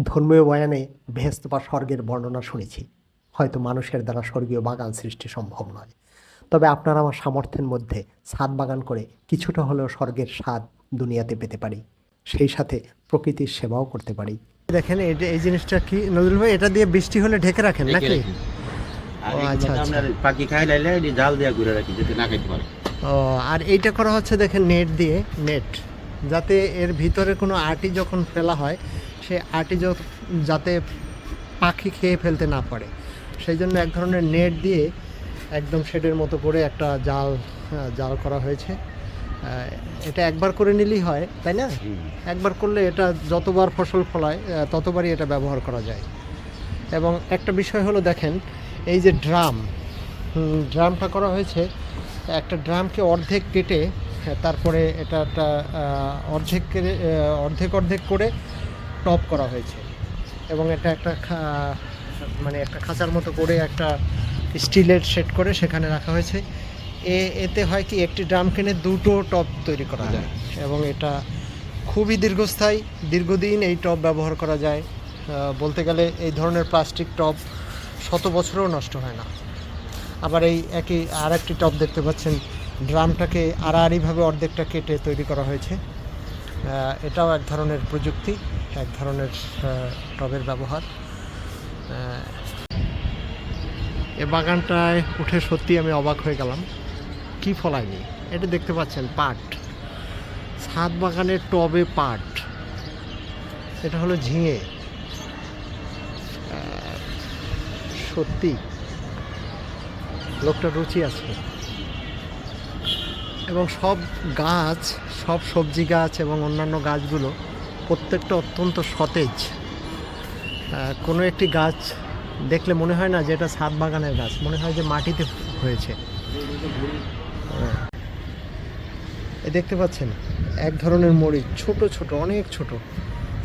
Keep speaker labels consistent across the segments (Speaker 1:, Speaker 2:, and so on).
Speaker 1: ধর্মীয় বয়ানে বেহেশত বা স্বর্গের বর্ণনা শুনেছি, হয়তো মানুষের দ্বারা স্বর্গীয় বাগান সৃষ্টি সম্ভব নয়। তবে আপনার আমার সামর্থ্যের মধ্যে ছাদ বাগান করে কিছুটা হলেও স্বর্গের স্বাদ দুনিয়াতে পেতে পারি, সেই সাথে প্রকৃতির সেবাও করতে পারি। দেখেন এই জিনিসটা কি নজরুল ভাই, এটা দিয়ে বৃষ্টি হলে ঢেকে রাখেন নাকি? ও আচ্ছা আচ্ছা।
Speaker 2: পাখি খাই লাইলে জাল দিয়ে ঘুরে রাখি যাতে না খাইতে পারে।
Speaker 1: ও, আর এইটা করা হচ্ছে দেখেন নেট দিয়ে, নেট, যাতে এর ভিতরে কোনো আটি যখন ফেলা হয় সে আটি যাতে পাখি খেয়ে ফেলতে না পারে, সেই জন্য এক ধরনের নেট দিয়ে একদম শেডের মতো করে একটা জাল জাল করা হয়েছে। এটা একবার করে নিলেই হয়, তাই না? একবার করলে এটা যতবার ফসল ফলায় ততবারই এটা ব্যবহার করা যায়। এবং একটা বিষয় হলো দেখেন, এই যে ড্রামটা করা হয়েছে, একটা ড্রামকে অর্ধেক কেটে তারপরে এটা একটা অর্ধেক করে টপ করা হয়েছে। এবং এটা একটা মানে একটা খাঁচার মতো করে একটা স্টিলের সেট করে সেখানে রাখা হয়েছে। এতে হয় কি, একটি ড্রাম কিনে দুটো টপ তৈরি করা যায় এবং এটা খুবই দীর্ঘস্থায়ী, দীর্ঘদিন এই টব ব্যবহার করা যায়। বলতে গেলে এই ধরনের প্লাস্টিক টব 100 বছরেও নষ্ট হয় না। আবার এই একই আর একটি টব দেখতে পাচ্ছেন, ড্রামটাকে আড়াআড়িভাবে অর্ধেকটা কেটে তৈরি করা হয়েছে। এটাও এক ধরনের প্রযুক্তি, এক ধরনের টবের ব্যবহার। এ বাগানটায় উঠে সত্যি আমি অবাক হয়ে গেলাম, কি ফলায়নি। এটা দেখতে পাচ্ছেন পাট, ছাদ বাগানের টবে পাট, এটা হলো ঝিঙে। সত্যি লোকটার রুচি আছে। এবং সব গাছ, সব সবজি গাছ এবং অন্যান্য গাছগুলো প্রত্যেকটা অত্যন্ত সতেজ। কোনো একটি গাছ দেখলে মনে হয় না যে এটা ছাদ বাগানের গাছ, মনে হয় যে মাটিতে হয়েছে। এ দেখতে পাচ্ছেন এক ধরনের মরিচ, ছোট ছোট, অনেক ছোট,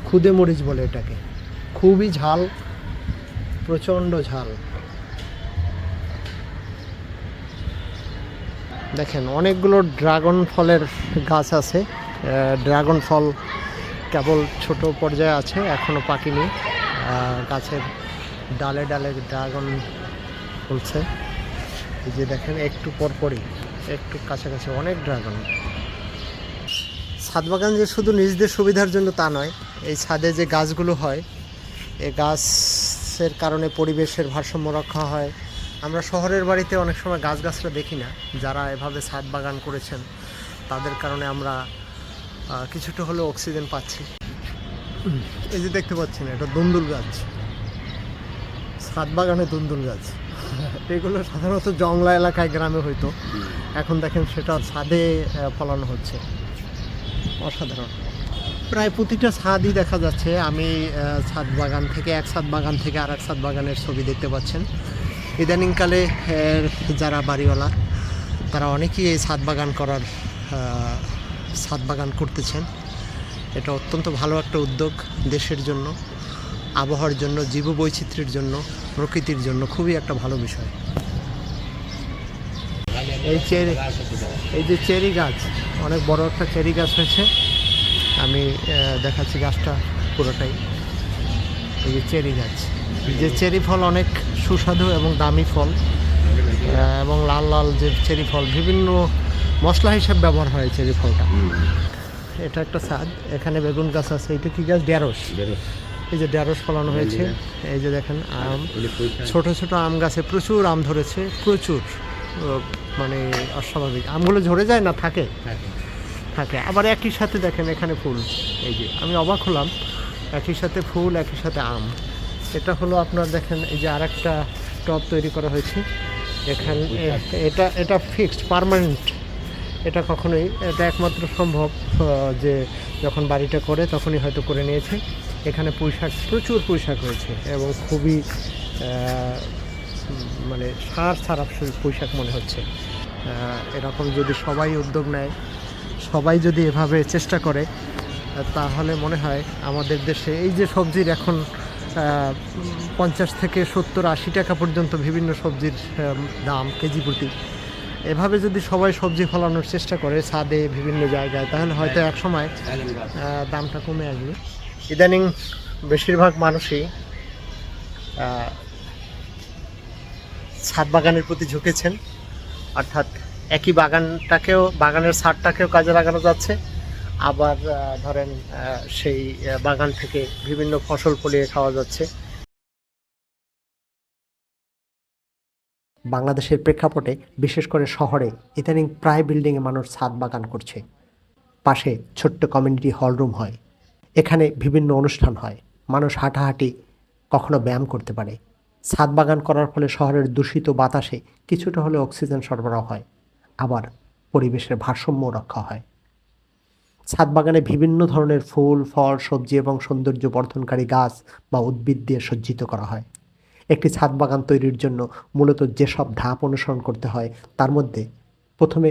Speaker 1: খুদে মরিচ বলে এটাকে। খুবই ঝাল, প্রচণ্ড ঝাল। দেখেন অনেকগুলো ড্রাগন ফলের গাছ আছে। ড্রাগন ফল কেবল ছোট পর্যায়ে আছে, এখনও পাকেনি। গাছের ডালে ডালে ড্রাগন ফুলছে। এই যে দেখেন একটু পরপরই, একটু কাছাকাছি অনেক ড্রাগন। ছাদ বাগান যে শুধু নিজেদের সুবিধার জন্য তা নয়, এই ছাদে যে গাছগুলো হয়, এই গাছের কারণে পরিবেশের ভারসাম্য রক্ষা হয়। আমরা শহরের বাড়িতে অনেক সময় গাছগাছরা দেখি না, যারা এভাবে ছাদ বাগান করেছেন তাদের কারণে আমরা কিছুটা হলেও অক্সিজেন পাচ্ছি। এই যে দেখতে পাচ্ছেন, এটা দুন্দুল গাছ, ছাদ বাগানে দুন্দুল গাছ। এগুলো সাধারণত জংলা এলাকায় গ্রামে হইতো, এখন দেখেন সেটা ছাদে ফলানো হচ্ছে। অসাধারণ। প্রায় প্রতিটা ছাদই দেখা যাচ্ছে। আমি ছাদ বাগান থেকে এক ছাদ বাগান থেকে আর এক ছাদ বাগানের ছবি দেখতে পাচ্ছেন। ইদানিংকালে যারা বাড়িওয়ালা তারা অনেকেই এই ছাদ বাগান করতেছেন। এটা অত্যন্ত ভালো একটা উদ্যোগ, দেশের জন্য, আবহাওয়ার জন্য, জীববৈচিত্র্যের জন্য, প্রকৃতির জন্য খুবই একটা ভালো বিষয়। এই যে চেরি গাছ, অনেক বড় একটা চেরি গাছ হয়েছে। আমি দেখাচ্ছি গাছটা পুরোটাই। এই যে চেরি গাছ, যে চেরি ফল অনেক সুস্বাদু এবং দামি ফল, এবং লাল লাল যে চেরি ফল বিভিন্ন মশলা হিসেবে ব্যবহার হয় চেরি ফলটা। এটা একটা ছাদ, এখানে বেগুন গাছ আছে। এটা কি গাছ? ঢেঁড়স। এই যে ঢেঁড়স ফলানো হয়েছে। এই যে দেখেন আম, ছোট ছোট আম গাছে প্রচুর আম ধরেছে, প্রচুর, মানে অস্বাভাবিক। আমগুলো ঝরে যায় না, থাকে। আবার একই সাথে দেখেন এখানে ফুল। এই যে আমি অবাক হলাম, একই সাথে ফুল, একই সাথে আম। এটা হলো আপনার দেখেন, এই যে আর একটা টব তৈরি করা হয়েছে এখানে। এটা ফিক্সড, পার্মানেন্ট। এটা কখনোই, এটা একমাত্র সম্ভব যে যখন বাড়িটা করে তখনই হয়তো করে নিয়েছে। এখানে পুঁইশাক, প্রচুর পুঁইশাক হয়েছে এবং খুবই মানে সার ছাড়া পুঁইশাক মনে হচ্ছে। এরকম যদি সবাই উদ্যোগ নেয়, সবাই যদি এভাবে চেষ্টা করে, তাহলে মনে হয় আমাদের দেশে এই যে সবজির এখন 50 থেকে 70-80 টাকা পর্যন্ত বিভিন্ন সবজির দাম কেজি প্রতি, এভাবে যদি সবাই সবজি ফলানোর চেষ্টা করে ছাদে বিভিন্ন জায়গায়, তাহলে হয়তো এক সময় দামটা কমে আসবে। ইদানিং বেশিরভাগ মানুষই ছাদ বাগানের প্রতি ঝুঁকেছেন, অর্থাৎ একই বাগানের ছাদটাকেও কাজে লাগানো যাচ্ছে, আবার ধরেন সেই বাগান থেকে বিভিন্ন ফসল ফলিয়ে খাওয়া যাচ্ছে। বাংলাদেশের প্রেক্ষাপটে বিশেষ করে শহরে ইদানিং প্রায় বিল্ডিংয়ে মানুষ ছাদ বাগান করছে। পাশে ছোট্ট কমিউনিটি হল রুম হয়, এখানে বিভিন্ন অনুষ্ঠান হয়, মানুষ হাঁটাহাঁটি কখনো ব্যায়াম করতে পারে। ছাদ বাগান করার ফলে শহরের দূষিত বাতাসে কিছুটা হলে অক্সিজেন সরবরাহ হয়, আবার পরিবেশের ভারসাম্য রক্ষা হয়। ছাদ বাগানে বিভিন্ন ধরনের ফুল, ফল, সবজি এবং সৌন্দর্য বর্ধনকারী গাছ বা উদ্ভিদ দিয়ে সজ্জিত করা হয়। একটি ছাদ বাগান তৈরির জন্য মূলত যেসব ধাপ অনুসরণ করতে হয় তার মধ্যে প্রথমে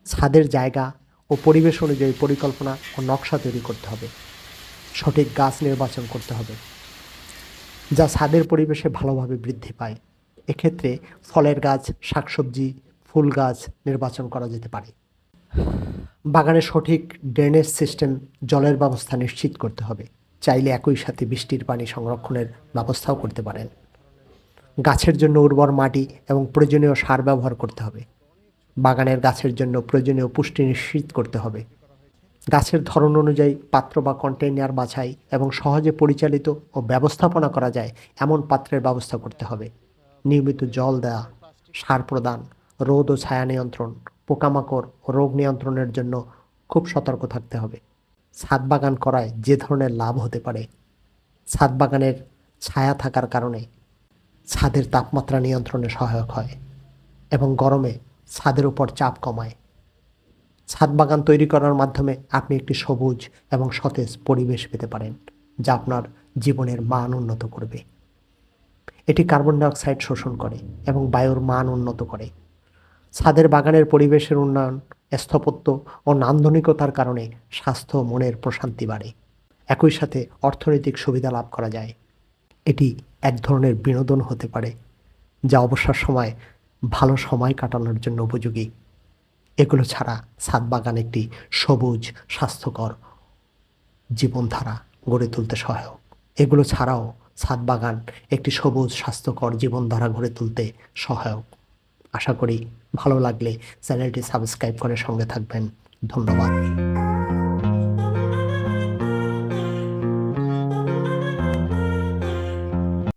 Speaker 1: ছাদের জায়গা ও পরিবেশ অনুযায়ী পরিকল্পনা ও নকশা তৈরি করতে হবে। সঠিক গাছ নির্বাচন করতে হবে যা ছাদের পরিবেশে ভালোভাবে বৃদ্ধি পায়। এক্ষেত্রে ফলের গাছ, শাকসবজি, ফুল গাছ নির্বাচন করা যেতে পারে। বাগানে সঠিক ড্রেনেজ সিস্টেম, জলের ব্যবস্থা নিশ্চিত করতে হবে। চাইলে একই সাথে বৃষ্টির পানি সংরক্ষণের ব্যবস্থাও করতে পারেন। গাছের জন্য উর্বর মাটি এবং প্রয়োজনীয় সার ব্যবহার করতে হবে। বাগানের গাছের জন্য প্রয়োজনীয় পুষ্টি নিশ্চিত করতে হবে। গাছের ধরন অনুযায়ী পাত্র বা কন্টেইনার বাছাই এবং সহজে পরিচালিত ও ব্যবস্থাপনা করা যায় এমন পাত্রের ব্যবস্থা করতে হবে। নিয়মিত জল দেওয়া, সার প্রদান, রোদ ও ছায়া নিয়ন্ত্রণ, পোকামাকড় ও রোগ নিয়ন্ত্রণের জন্য খুব সতর্ক থাকতে হবে। ছাদ বাগান করায় যে ধরনের লাভ হতে পারে: ছাদ বাগানের ছায়া থাকার কারণে ছাদের তাপমাত্রা নিয়ন্ত্রণে সহায়ক হয় এবং গরমে ছাদের উপর চাপ কমায়। ছাদ বাগান তৈরি করার মাধ্যমে আপনি একটি সবুজ এবং সতেজ পরিবেশ পেতে পারেন, যা আপনার জীবনের মান উন্নত করবে। এটি কার্বন ডাই অক্সাইড শোষণ করে এবং বায়ুর মান উন্নত করে। ছাদের বাগানের পরিবেশের উন্নয়ন, স্থাপত্য ও নান্দনিকতার কারণে স্বাস্থ্য ও মনের প্রশান্তি বাড়ে। একই সাথে অর্থনৈতিক সুবিধা লাভ করা যায়। এটি এক ধরনের বিনোদন হতে পারে, যা অবসর সময় ভালো সময় কাটানোর জন্য উপযোগী। এগুলো ছাড়া ছাদ বাগান একটি সবুজ, স্বাস্থ্যকর জীবনধারা গড়ে তুলতে সহায়ক। এগুলো ছাড়াও ছাদ বাগান একটি সবুজ, স্বাস্থ্যকর জীবনধারা গড়ে তুলতে সহায়ক। আশা করি ভালো লাগলে চ্যানেলটি সাবস্ক্রাইব করে সঙ্গে থাকবেন। ধন্যবাদ।